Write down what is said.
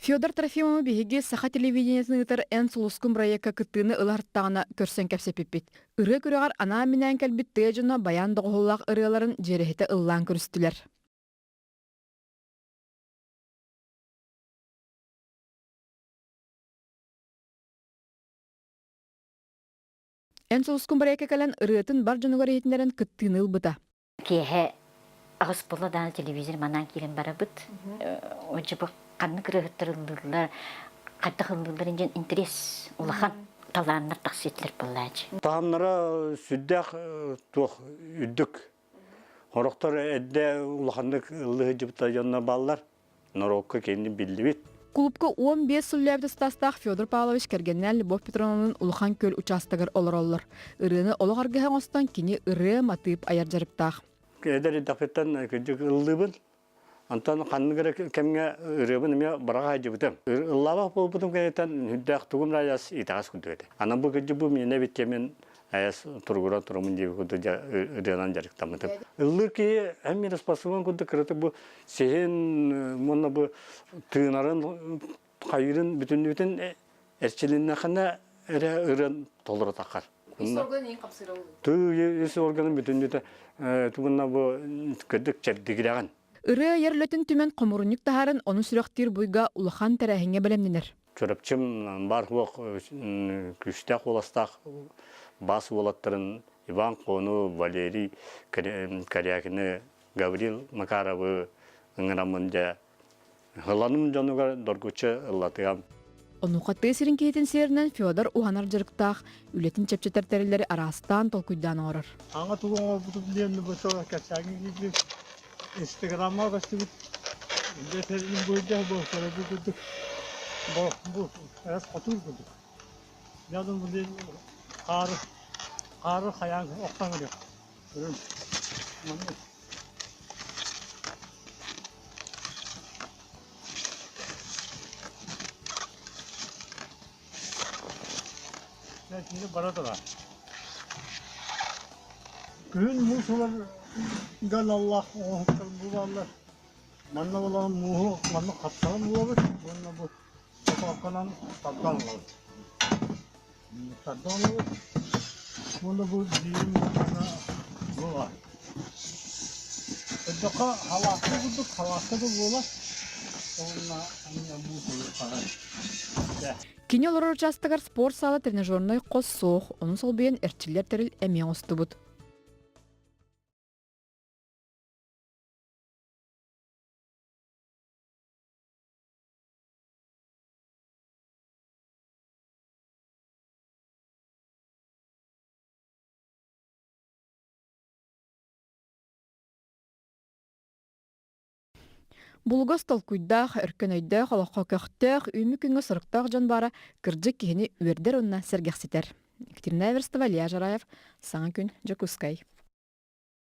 Федор Трофимов биһиги саха телевидениесынытыр эн сулускун проекта кыттыны ылартагына көрсөн кепсепиппит. Ыры күрөгар ана менен келбит тежуна баян доголлак ырыларын жерехите ыллаан көрүстүлөр. Эн сулускун проекта калан ырытын бар жонугар етинерин кыттыны ылбыта. Кеһе агыс бола дан телевизор манан килен барабыт. Очып канны кырыгыттырылдылар. Кайта хылдылар инжен интерес улахан таланнар такситлер боллач. Таамнара сүддәк тух үддүк. Хороктор эдде улахандык ыллыгы жыпта жанна баллар. Норокка кенди билдибит. Клубка 15 суллябды стастах Федор Павлович кергеннен Любовь Петровнанын улахан көл участагар олороллор. Ырыны ологаргахан остан кини ыры матып аяр жарыптах. Эдер дафеттан күжүк ыллыбын. Антан канныгыра кемге ырыбын эме барага жыптым. Ыллаба болбутум кенетен хүддәк тугум раяс итагас күдөдө. Анан бу күжү мене биткемен аяс тургура турумун деп күдө ырынан жарыктамытып. Ыллыки эми спасыбын күдө кырыты бу сен монна бу тыынарын кайрын бүтүн эрчилинне хана ырын толура такар. Ис органын бүтүндүтө тугунна бу көдүк чардыгыраган. Ыры ерлөтін түмен қомырынық тахарын оның сүректер бұйға улахан тәрәхіңе білемденер. Чөрөпчім бар хуақ күштәк оластақ бас олаттырын Иван Кону, Валерий Корякины, Гаврил Макаровы ыңырамында ғыланым жануға доргучы ыллатыгам. Оның қатты сирин кейтін серінен Федор уханар жырықтақ үлетін чепчетер тәрелері арастан толкуйдан орыр. Аңа туғын олбутып білемді бұсыға кәсәңі кейтілік. Instagram'a başladık. Deterinin boyunca bu sonra bu kurduk. Bu biraz otur kurduk. Yardım bu değil karı hayal oktan geliyor. Görün. Ben şimdi baradalar. Gün musular Gal Allah oğuklar bulallar. Manna bulan muhu, manna kapsalım bulalır. Bununla bu sokakkanan tatlan olur. Tatlan olur. Bunda bu düğün manna bu var. Ödeka havakta bulduk, havakta da bulalır. Onunla anne bu koyu karar. Kini olor участагар спорт салы тренажерной қос соқ, оның сол бейін әрчілер тәріл әмен осты бұд. Булгос толкуйдах, өркөнөйдах, олоққа көқтөх, үймі күңі сұрықтақ жан бара, кірджік кені өрдер онна сәргәқсетер. Екатерина Верстова, Лия Жараев, Саңа күн, Жакускай.